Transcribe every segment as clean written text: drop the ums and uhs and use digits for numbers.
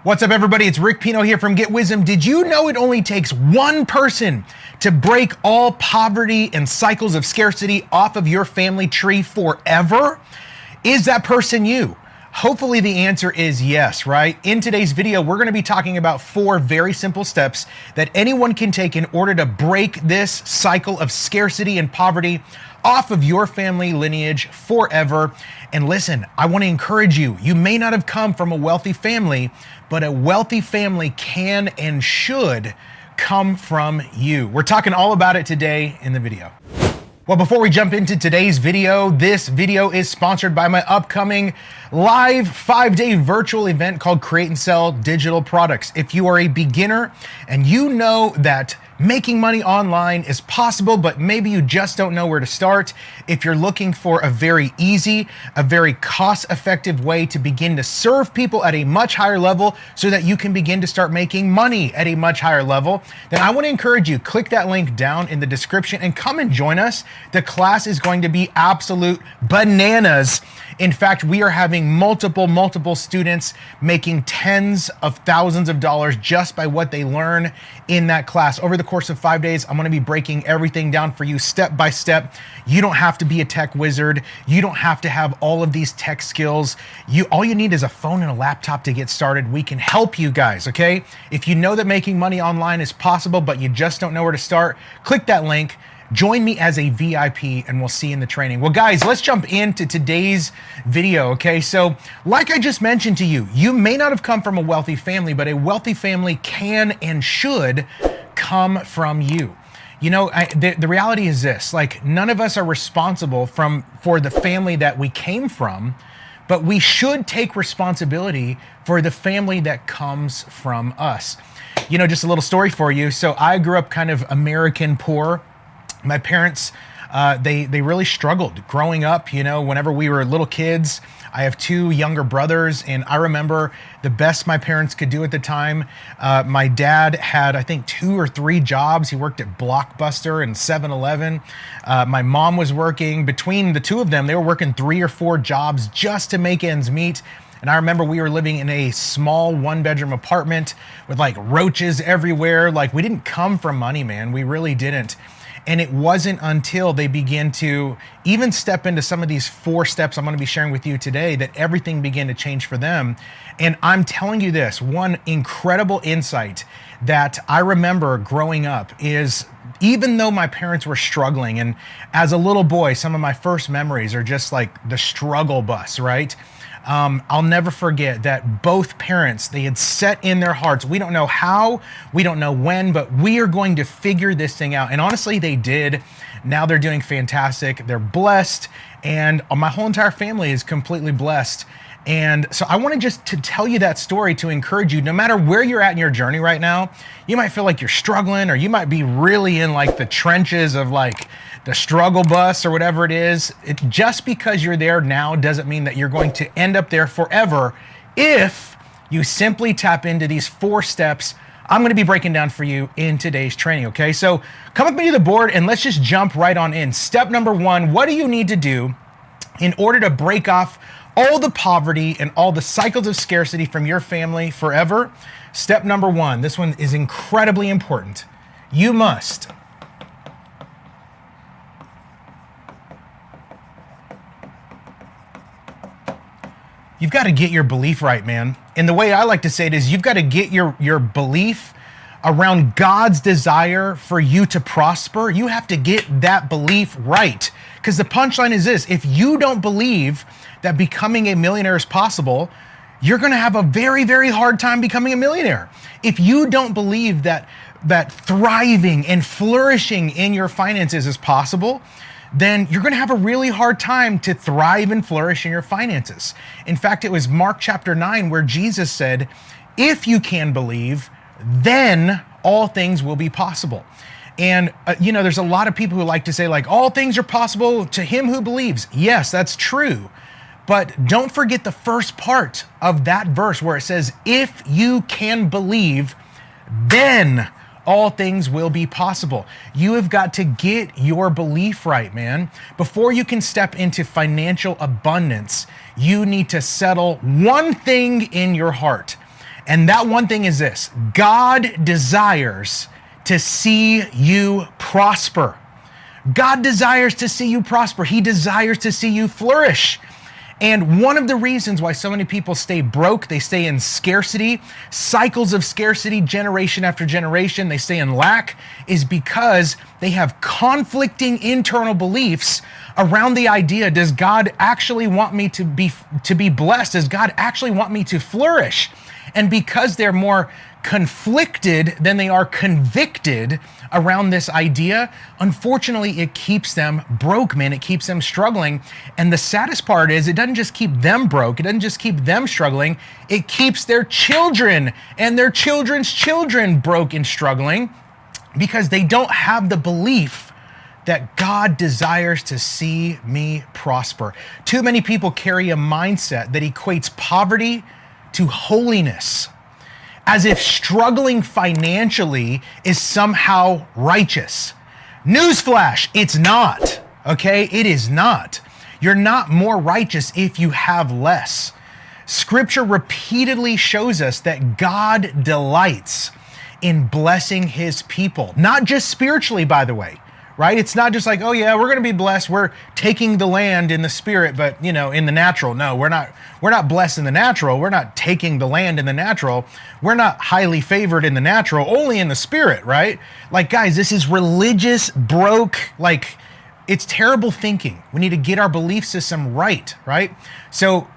What's up, everybody? It's Rick Pino here from Get Wisdom. Did you know it only takes one person to break all poverty and cycles of scarcity off of your family tree forever? Is that person you? Hopefully the answer is yes, right? In today's video, we're going to be talking about 4 very simple steps that anyone can take in order to break this cycle of scarcity and poverty off of your family lineage forever. And listen, I want to encourage you. You may not have come from a wealthy family, but a wealthy family can and should come from you. We're talking all about it today in the video. Well, before we jump into today's video, this video is sponsored by my upcoming live 5-day virtual event called Create and Sell Digital Products. If you are a beginner and you know that making money online is possible, but maybe you just don't know where to start. If you're looking for a very easy, a very cost-effective way to begin to serve people at a much higher level so that you can begin to start making money at a much higher level, then I want to encourage you, click that link down in the description and come and join us. The class is going to be absolute bananas. In fact, we are having multiple students making tens of thousands of dollars just by what they learn in that class. Over the course of 5 days, I'm going to be breaking everything down for you step by step. You don't have to be a tech wizard. You don't have to have all of these tech skills. All you need is a phone and a laptop to get started. We can help you guys, okay? If you know that making money online is possible, but you just don't know where to start, click that link. Join me as a VIP and we'll see you in the training. Well, guys, let's jump into today's video, okay? So like I just mentioned to you, you may not have come from a wealthy family, but a wealthy family can and should come from you. You know, the reality is this, like none of us are responsible for the family that we came from, but we should take responsibility for the family that comes from us. You know, just a little story for you. So I grew up kind of American poor. My parents, they really struggled growing up, you know, whenever we were little kids. I have 2 younger brothers, and I remember the best my parents could do at the time. My dad had, I think, 2 or 3 jobs. He worked at Blockbuster and 7-Eleven. My mom was working, between the 2 of them, they were working 3 or 4 jobs just to make ends meet. And I remember we were living in a small 1-bedroom apartment with like roaches everywhere. Like we didn't come from money, man. We really didn't. And it wasn't until they began to even step into some of these 4 steps I'm going to be sharing with you today that everything began to change for them. And I'm telling you this, one incredible insight that I remember growing up is, even though my parents were struggling, and as a little boy, some of my first memories are just like the struggle bus, right? I'll never forget that both parents, they had set in their hearts, we don't know how, we don't know when, but we are going to figure this thing out. And honestly, they did. Now they're doing fantastic. They're blessed. And my whole entire family is completely blessed. And so I wanted just to tell you that story to encourage you, no matter where you're at in your journey right now. You might feel like you're struggling, or you might be really in like the trenches of like the struggle bus or whatever it is. Just because you're there now doesn't mean that you're going to end up there forever if you simply tap into these 4 steps I'm going to be breaking down for you in today's training, okay? So come with me to the board and let's just jump right on in. Step number 1, what do you need to do in order to break off all the poverty and all the cycles of scarcity from your family forever? Step number 1, this one is incredibly important. You've got to get your belief right, man. And the way I like to say it is you've got to get your belief around God's desire for you to prosper. You have to get that belief right. Because the punchline is this: if you don't believe that becoming a millionaire is possible, you're going to have a very, very hard time becoming a millionaire. If you don't believe that thriving and flourishing in your finances is possible, then you're going to have a really hard time to thrive and flourish in your finances. In fact, it was Mark chapter 9 where Jesus said, if you can believe, then all things will be possible. And, you know, there's a lot of people who like to say like, all things are possible to him who believes. Yes, that's true. But don't forget the first part of that verse where it says, if you can believe, then all things will be possible. You have got to get your belief right, man. Before you can step into financial abundance, you need to settle one thing in your heart. And that one thing is this: God desires to see you prosper. God desires to see you prosper. He desires to see you flourish. And one of the reasons why so many people stay broke, they stay in scarcity, cycles of scarcity, generation after generation, they stay in lack, is because they have conflicting internal beliefs around the idea, does God actually want me to be blessed? Does God actually want me to flourish? And because they're more conflicted than they are convicted around this idea, unfortunately, it keeps them broke, man. It keeps them struggling. And the saddest part is it doesn't just keep them broke. It doesn't just keep them struggling. It keeps their children and their children's children broke and struggling because they don't have the belief that God desires to see me prosper. Too many people carry a mindset that equates poverty to holiness, as if struggling financially is somehow righteous. Newsflash, it's not, okay? It is not. You're not more righteous if you have less. Scripture repeatedly shows us that God delights in blessing his people, not just spiritually, by the way, right? It's not just like, oh yeah, we're going to be blessed. We're taking the land in the spirit, but in the natural. No, we're not blessed in the natural. We're not taking the land in the natural. We're not highly favored in the natural, only in the spirit, right? Like, guys, this is religious, broke, like, it's terrible thinking. We need to get our belief system right? So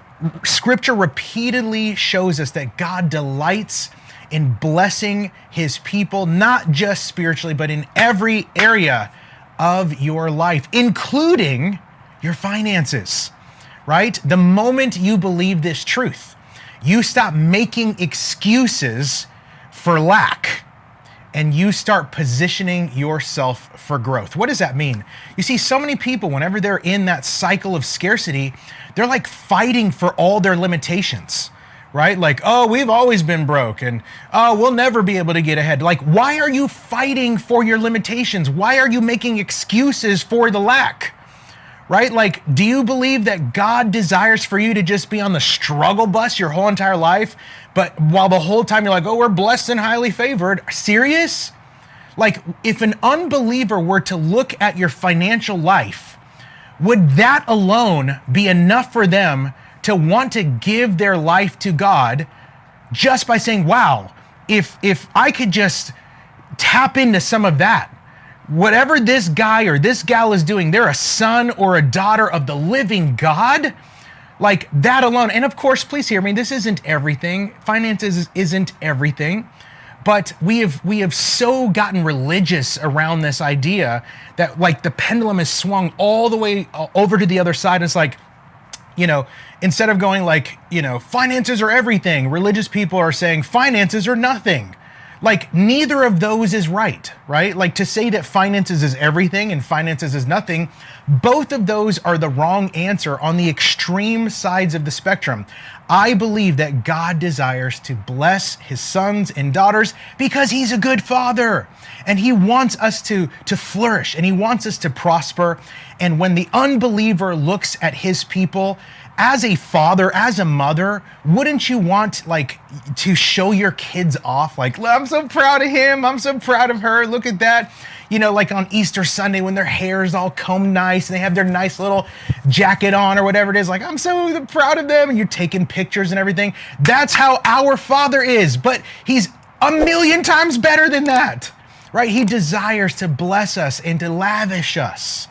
Scripture repeatedly shows us that God delights in blessing his people, not just spiritually, but in every area of your life, including your finances, right? The moment you believe this truth, you stop making excuses for lack and you start positioning yourself for growth. What does that mean? You see, so many people, whenever they're in that cycle of scarcity, they're like fighting for all their limitations, right? Like, oh, we've always been broke and oh, we'll never be able to get ahead. Like, why are you fighting for your limitations? Why are you making excuses for the lack, right? Like, do you believe that God desires for you to just be on the struggle bus your whole entire life, but while the whole time you're like, oh, we're blessed and highly favored? Serious? Like, if an unbeliever were to look at your financial life, would that alone be enough for them to want to give their life to God just by saying, wow, if I could just tap into some of that, whatever this guy or this gal is doing, they're a son or a daughter of the living God? Like, that alone. And of course, please hear me, this isn't everything. Finances isn't everything. But we have so gotten religious around this idea that, like, the pendulum is swung all the way over to the other side. And it's like, instead of going like, finances are everything, religious people are saying finances are nothing. Like, neither of those is right? Like, to say that finances is everything and finances is nothing, both of those are the wrong answer on the extreme sides of the spectrum. I believe that God desires to bless his sons and daughters because he's a good father and he wants us to flourish and he wants us to prosper. And when the unbeliever looks at his people, as a father, as a mother, wouldn't you want, like, to show your kids off? Like, I'm so proud of him. I'm so proud of her. Look at that. Like on Easter Sunday when their hair is all combed nice and they have their nice little jacket on or whatever it is. Like, I'm so proud of them. And you're taking pictures and everything. That's how our Father is. But he's a million times better than that, right? He desires to bless us and to lavish us.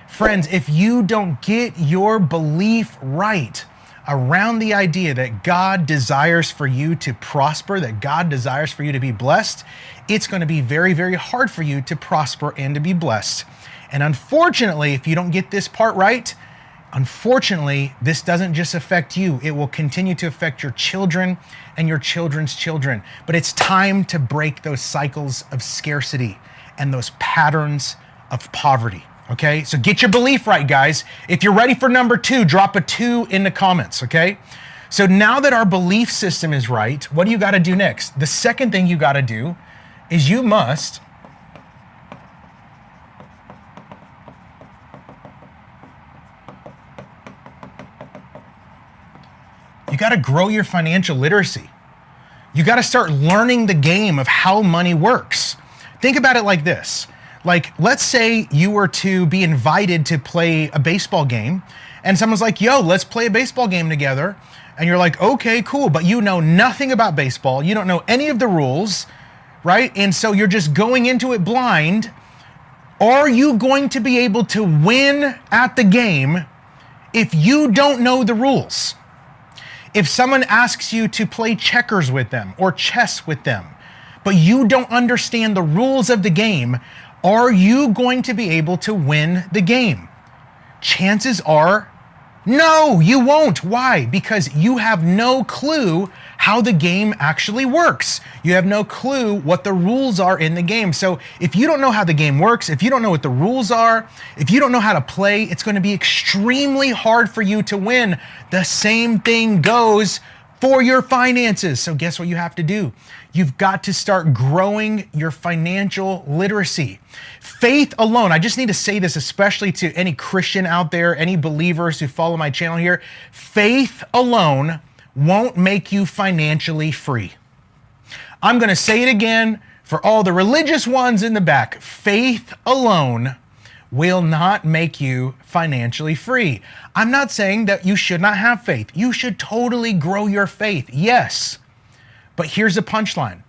Friends, if you don't get your belief right around the idea that God desires for you to prosper, that God desires for you to be blessed, it's going to be very, very hard for you to prosper and to be blessed. And unfortunately, if you don't get this part right, unfortunately, this doesn't just affect you. It will continue to affect your children and your children's children. But it's time to break those cycles of scarcity and those patterns of poverty. Okay, so get your belief right, guys. If you're ready for number 2, drop a 2 in the comments, okay? So now that our belief system is right, what do you got to do next? The second thing you got to do is you got to grow your financial literacy. You got to start learning the game of how money works. Think about it like this. Like, let's say you were to be invited to play a baseball game and someone's like, yo, let's play a baseball game together. And you're like, okay, cool. But you know nothing about baseball. You don't know any of the rules, right? And so you're just going into it blind. Are you going to be able to win at the game if you don't know the rules? If someone asks you to play checkers with them or chess with them, but you don't understand the rules of the game, are you going to be able to win the game? Chances are, no, you won't. Why? Because you have no clue how the game actually works. You have no clue what the rules are in the game. So if you don't know how the game works, if you don't know what the rules are, if you don't know how to play, it's going to be extremely hard for you to win. The same thing goes for your finances. So guess what you have to do? You've got to start growing your financial literacy. Faith alone, I just need to say this especially to any Christian out there, any believers who follow my channel here. Faith alone won't make you financially free. I'm going to say it again for all the religious ones in the back. Faith alone will not make you financially free. I'm not saying that you should not have faith. You should totally grow your faith. Yes. But here's the punchline.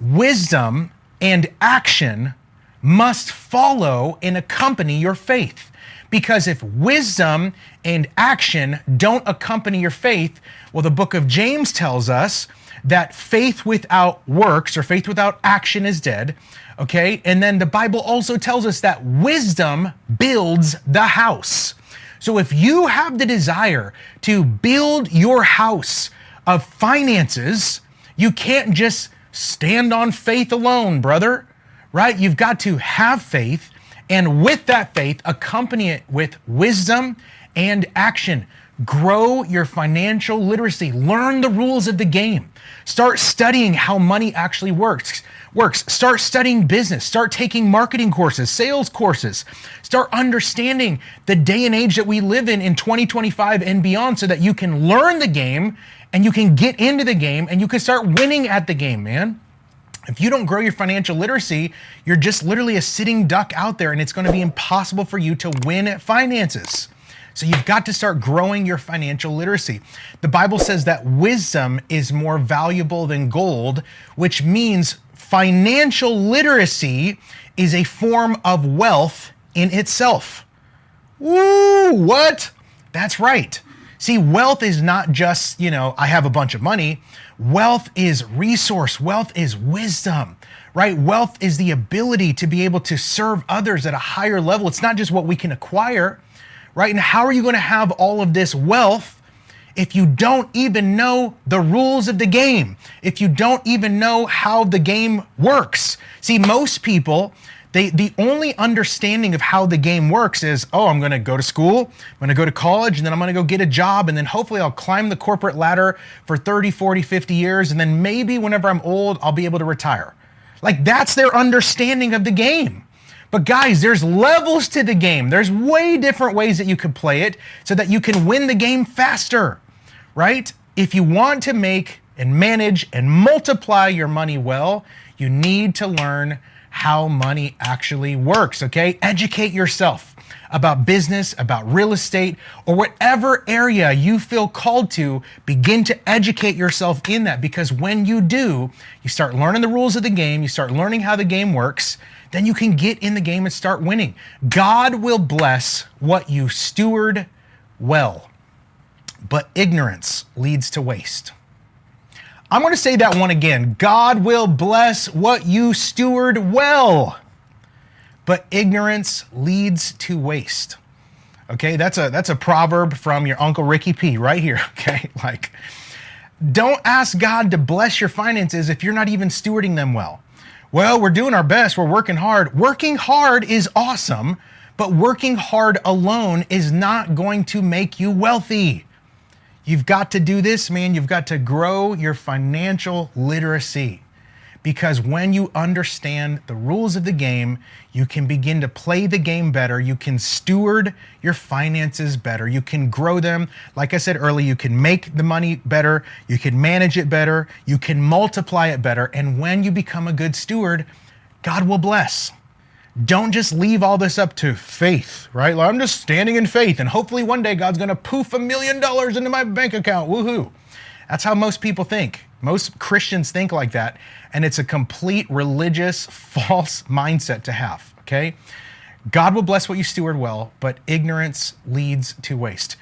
Wisdom and action must follow and accompany your faith. Because if wisdom and action don't accompany your faith, well, the book of James tells us that faith without works or faith without action is dead. Okay. And then the Bible also tells us that wisdom builds the house. So if you have the desire to build your house of finances, you can't just stand on faith alone, brother, right? You've got to have faith, and with that faith, accompany it with wisdom and action. Grow your financial literacy. Learn the rules of the game. Start studying how money actually works. Start studying business. Start taking marketing courses, sales courses. Start understanding the day and age that we live in 2025 and beyond, so that you can learn the game and you can get into the game and you can start winning at the game, man. If you don't grow your financial literacy, you're just literally a sitting duck out there, and it's going to be impossible for you to win at finances. So you've got to start growing your financial literacy. The Bible says that wisdom is more valuable than gold, which means financial literacy is a form of wealth in itself. Woo, what? That's right. See, wealth is not just, I have a bunch of money. Wealth is resource. Wealth is wisdom, right? Wealth is the ability to be able to serve others at a higher level. It's not just what we can acquire, right? And how are you going to have all of this wealth if you don't even know the rules of the game? If you don't even know how the game works? See, most people, the only understanding of how the game works is, I'm going to go to school, I'm going to go to college, and then I'm going to go get a job, and then hopefully I'll climb the corporate ladder for 30, 40, 50 years, and then maybe whenever I'm old, I'll be able to retire. Like, that's their understanding of the game. But guys, there's levels to the game. There's way different ways that you could play it so that you can win the game faster, right? If you want to make and manage and multiply your money well, you need to learn how money actually works, okay? Educate yourself about business, about real estate, or whatever area you feel called to. Begin to educate yourself in that, because when you do, you start learning the rules of the game, you start learning how the game works, then you can get in the game and start winning. God will bless what you steward well, but ignorance leads to waste. I'm going to say that one again. God will bless what you steward well, but ignorance leads to waste. Okay, that's a proverb from your Uncle Ricky P right here. Okay, like, don't ask God to bless your finances if you're not even stewarding them well. Well, we're doing our best. We're working hard. Working hard is awesome, but working hard alone is not going to make you wealthy. You've got to do this, man. You've got to grow your financial literacy. Because when you understand the rules of the game, you can begin to play the game better. You can steward your finances better. You can grow them. Like I said earlier, you can make the money better. You can manage it better. You can multiply it better. And when you become a good steward, God will bless. Don't just leave all this up to faith, right? Like, I'm just standing in faith and hopefully one day God's going to poof $1 million into my bank account. Woohoo. That's how most people think. Most Christians think like that, and it's a complete religious, false mindset to have, okay? God will bless what you steward well, but ignorance leads to waste.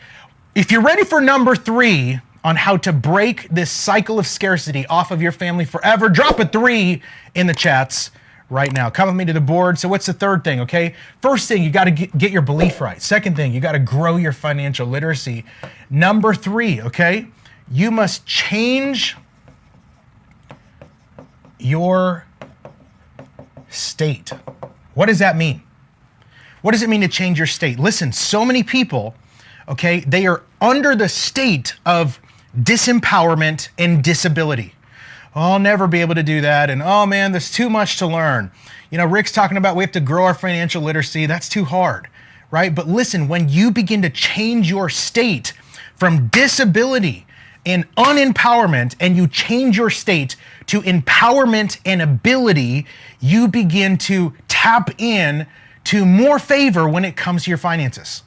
If you're ready for number 3 on how to break this cycle of scarcity off of your family forever, drop a 3 in the chats right now. Come with me to the board. So what's the third thing, okay? First thing, you got to get your belief right. Second thing, you got to grow your financial literacy. Number 3, okay? You must change your state. What does that mean? What does it mean to change your state? Listen, so many people, okay, they are under the state of disempowerment and disability. Oh, I'll never be able to do that. And oh man, there's too much to learn. You know, Rick's talking about we have to grow our financial literacy. That's too hard, right? But listen, when you begin to change your state from disability and unempowerment, and you change your state to empowerment and ability, you begin to tap in to more favor when it comes to your finances.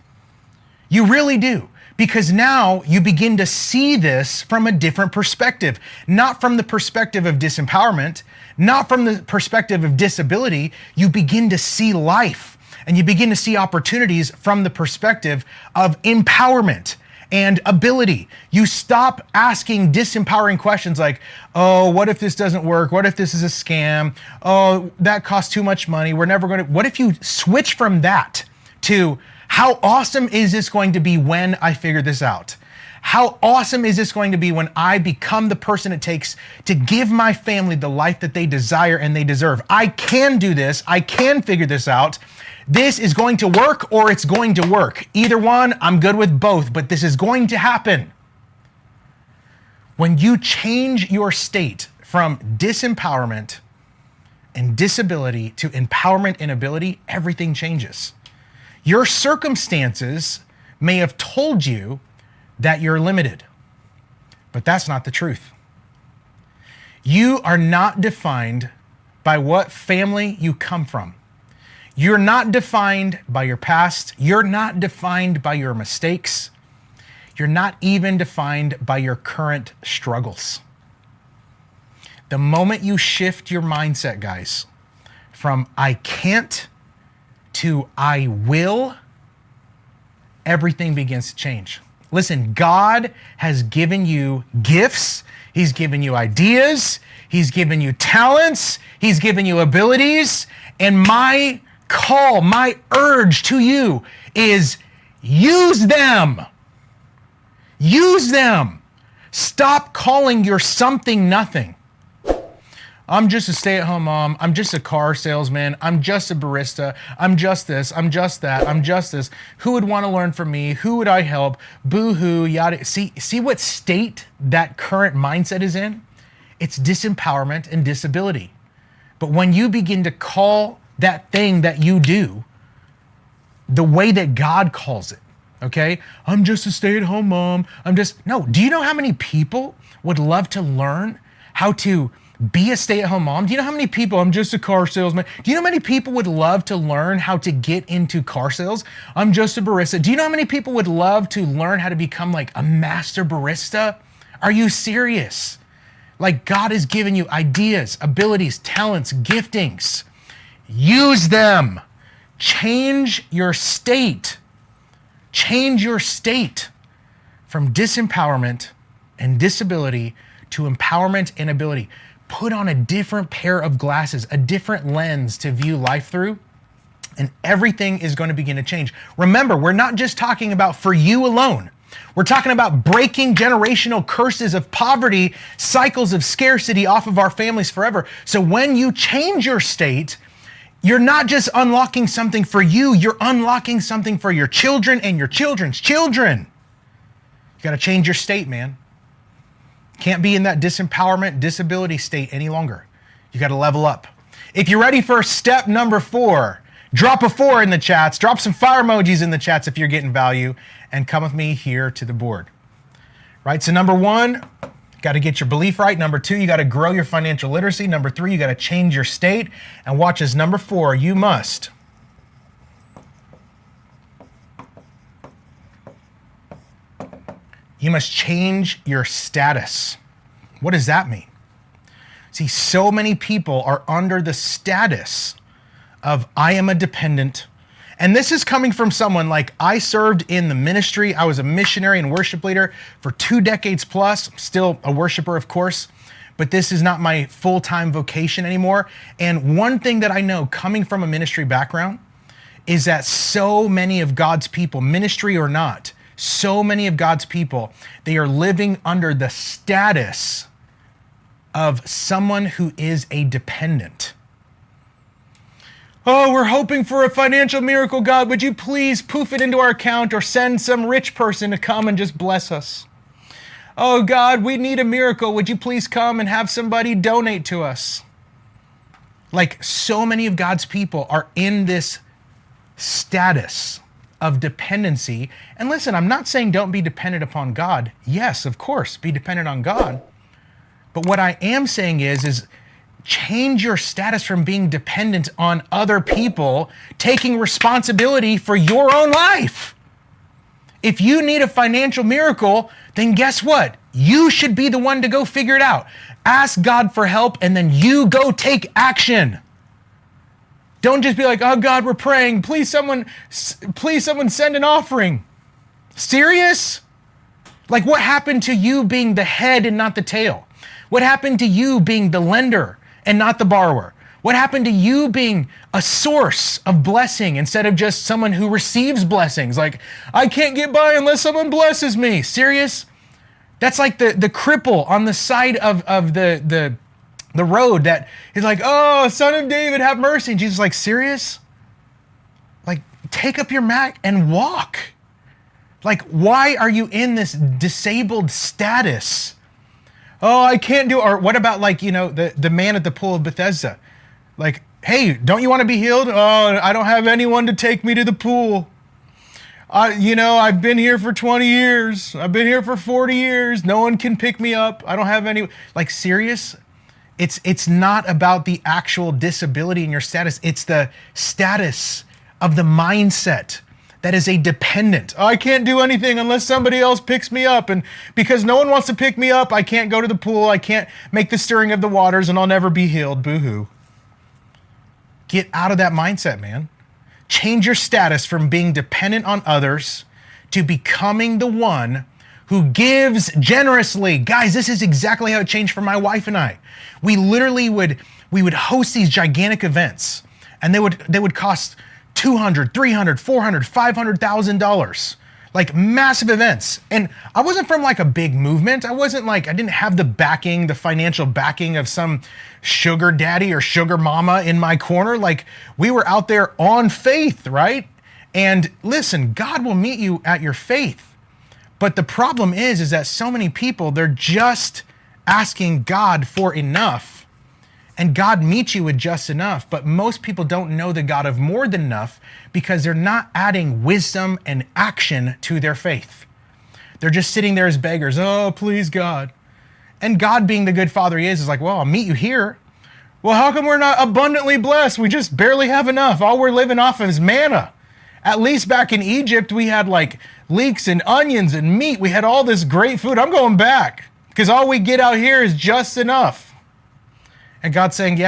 You really do. Because now you begin to see this from a different perspective, not from the perspective of disempowerment, not from the perspective of disability. You begin to see life and you begin to see opportunities from the perspective of empowerment and ability. You stop asking disempowering questions like, oh, what if this doesn't work? What if this is a scam? Oh, that costs too much money. We're never going to. What if you switch from that to how awesome is this going to be when I figure this out? How awesome is this going to be when I become the person it takes to give my family the life that they desire and they deserve? I can do this. I can figure this out. This is going to work or it's going to work. Either one, I'm good with both, but this is going to happen. When you change your state from disempowerment and disability to empowerment and ability, everything changes. Your circumstances may have told you that you're limited, but that's not the truth. You are not defined by what family you come from. You're not defined by your past. You're not defined by your mistakes. You're not even defined by your current struggles. The moment you shift your mindset, guys, from I can't to I will, everything begins to change. Listen, God has given you gifts. He's given you ideas. He's given you talents. He's given you abilities. And my call, my urge to you is use them. Use them. Stop calling your something nothing. I'm just a stay-at-home mom. I'm just a car salesman. I'm just a barista. I'm just this. I'm just that. I'm just this. Who would want to learn from me? Who would I help? Boo-hoo, yada. See what state that current mindset is in? It's disempowerment and disability. But when you begin to call that thing that you do the way that God calls it, okay? I'm just a stay-at-home mom. No. Do you know how many people would love to learn how to be a stay-at-home mom? Do you know how many people, I'm just a car salesman. Do you know how many people would love to learn how to get into car sales? I'm just a barista. Do you know how many people would love to learn how to become like a master barista? Are you serious? Like God has given you ideas, abilities, talents, giftings. Use them. Change your state. Change your state from disempowerment and disability to empowerment and ability. Put on a different pair of glasses, a different lens to view life through, and everything is going to begin to change. Remember, we're not just talking about for you alone. We're talking about breaking generational curses of poverty, cycles of scarcity off of our families forever. So when you change your state, you're not just unlocking something for you, you're unlocking something for your children and your children's children. You got to change your state, man. Can't be in that disempowerment, disability state any longer. You got to level up. If you're ready for step number 4, drop a 4 in the chats, drop some fire emojis in the chats if you're getting value, and come with me here to the board. Right, so number 1, got to get your belief right. Number 2, you got to grow your financial literacy. Number 3, you got to change your state. And watch as number 4, you must change your status. What does that mean? See, so many people are under the status of I am a dependent. And this is coming from someone like I served in the ministry. I was a missionary and worship leader for 2 decades plus. I'm still a worshiper, of course, but this is not my full-time vocation anymore. And one thing that I know coming from a ministry background is that so many of God's people, ministry or not, so many of God's people, they are living under the status of someone who is a dependent. Oh, we're hoping for a financial miracle. God, would you please poof it into our account or send some rich person to come and just bless us? Oh God, we need a miracle. Would you please come and have somebody donate to us? Like so many of God's people are in this status of dependency. And listen, I'm not saying don't be dependent upon God. Yes, of course, be dependent on God. But what I am saying is change your status from being dependent on other people, taking responsibility for your own life. If you need a financial miracle, then guess what? You should be the one to go figure it out. Ask God for help and then you go take action. Don't just be like, oh God, we're praying. Please someone send an offering. Serious? Like what happened to you being the head and not the tail? What happened to you being the lender and not the borrower? What happened to you being a source of blessing instead of just someone who receives blessings? Like, I can't get by unless someone blesses me. Serious? That's like the cripple on the side of the road that is like, oh, Son of David, have mercy. And Jesus is like, serious? Like, take up your mat and walk. Like, why are you in this disabled status? Oh, I can't do it. Or what about like, the man at the pool of Bethesda? Like, hey, don't you want to be healed? Oh, I don't have anyone to take me to the pool. I've been here for 20 years. I've been here for 40 years. No one can pick me up. I don't have any. Like, serious? It's not about the actual disability in your status. It's the status of the mindset that is a dependent. Oh, I can't do anything unless somebody else picks me up. And because no one wants to pick me up, I can't go to the pool. I can't make the stirring of the waters and I'll never be healed. Boo-hoo. Get out of that mindset, man. Change your status from being dependent on others to becoming the one who gives generously. Guys, this is exactly how it changed for my wife and I. We literally would host these gigantic events and they would cost $200, $300, $400, $500,000, like massive events. And I wasn't from like a big movement. I didn't have the financial backing of some sugar daddy or sugar mama in my corner. Like we were out there on faith, right? And listen, God will meet you at your faith. But the problem is that so many people, they're just asking God for enough. And God meets you with just enough, but most people don't know the God of more than enough because they're not adding wisdom and action to their faith. They're just sitting there as beggars. Oh, please, God. And God, being the good father he is like, well, I'll meet you here. Well, how come we're not abundantly blessed? We just barely have enough. All we're living off of is manna. At least back in Egypt, we had like leeks and onions and meat. We had all this great food. I'm going back because all we get out here is just enough. And God's saying,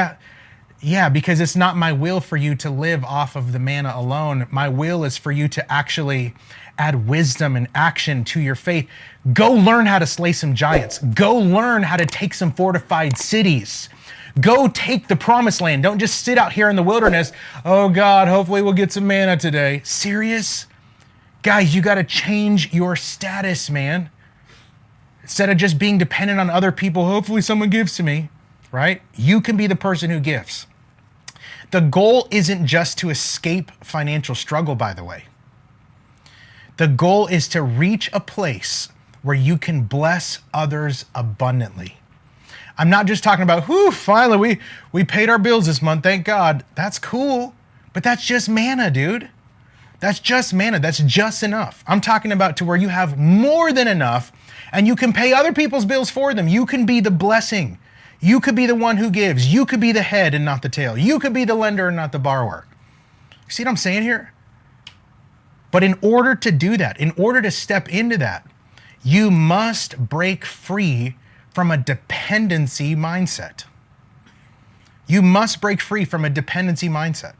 yeah, because it's not my will for you to live off of the manna alone. My will is for you to actually add wisdom and action to your faith. Go learn how to slay some giants. Go learn how to take some fortified cities. Go take the promised land. Don't just sit out here in the wilderness. Oh God, hopefully we'll get some manna today. Serious? Guys, you got to change your status, man. Instead of just being dependent on other people, hopefully someone gives to me. Right? You can be the person who gives. The goal isn't just to escape financial struggle, by the way. The goal is to reach a place where you can bless others abundantly. I'm not just talking about, whoo, finally we paid our bills this month, thank God. That's cool, but that's just manna, dude. That's just manna. That's just enough. I'm talking about to where you have more than enough and you can pay other people's bills for them. You can be the blessing. You could be the one who gives. You could be the head and not the tail. You could be the lender and not the borrower. See what I'm saying here? But in order to do that, in order to step into that, you must break free from a dependency mindset. You must break free from a dependency mindset.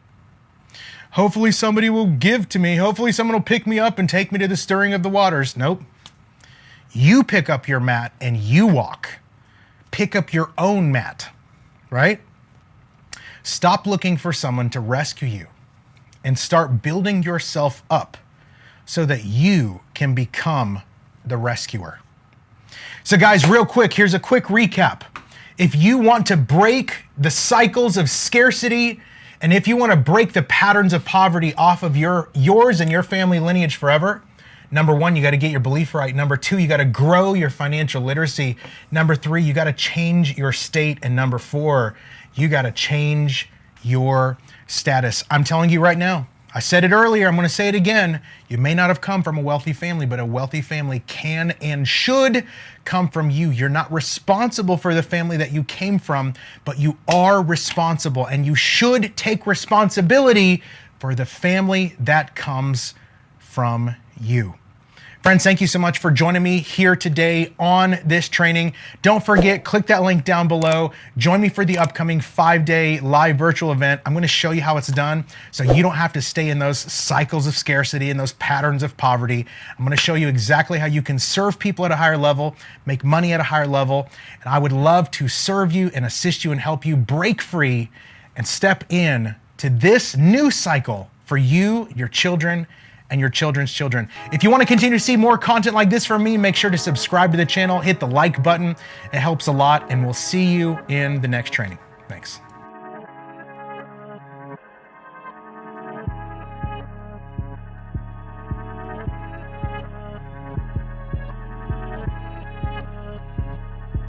Hopefully somebody will give to me. Hopefully someone will pick me up and take me to the stirring of the waters. Nope. You pick up your mat and you walk. Pick up your own mat, right? Stop looking for someone to rescue you and start building yourself up so that you can become the rescuer. So guys, real quick, here's a quick recap. If you want to break the cycles of scarcity, and if you want to break the patterns of poverty off of yours and your family lineage forever, number one, you got to get your belief right. Number two, you got to grow your financial literacy. Number three, you got to change your state. And number four, you got to change your status. I'm telling you right now, I said it earlier, I'm going to say it again. You may not have come from a wealthy family, but a wealthy family can and should come from you. You're not responsible for the family that you came from, but you are responsible and you should take responsibility for the family that comes from you. Friends, thank you so much for joining me here today on this training. Don't forget, click that link down below. Join me for the upcoming 5-day live virtual event. I'm going to show you how it's done so you don't have to stay in those cycles of scarcity and those patterns of poverty. I'm going to show you exactly how you can serve people at a higher level, make money at a higher level, and I would love to serve you and assist you and help you break free and step in to this new cycle for you, your children, and your children's children. If you want to continue to see more content like this from me, make sure to subscribe to the channel, hit the like button. It helps a lot, and we'll see you in the next training. Thanks.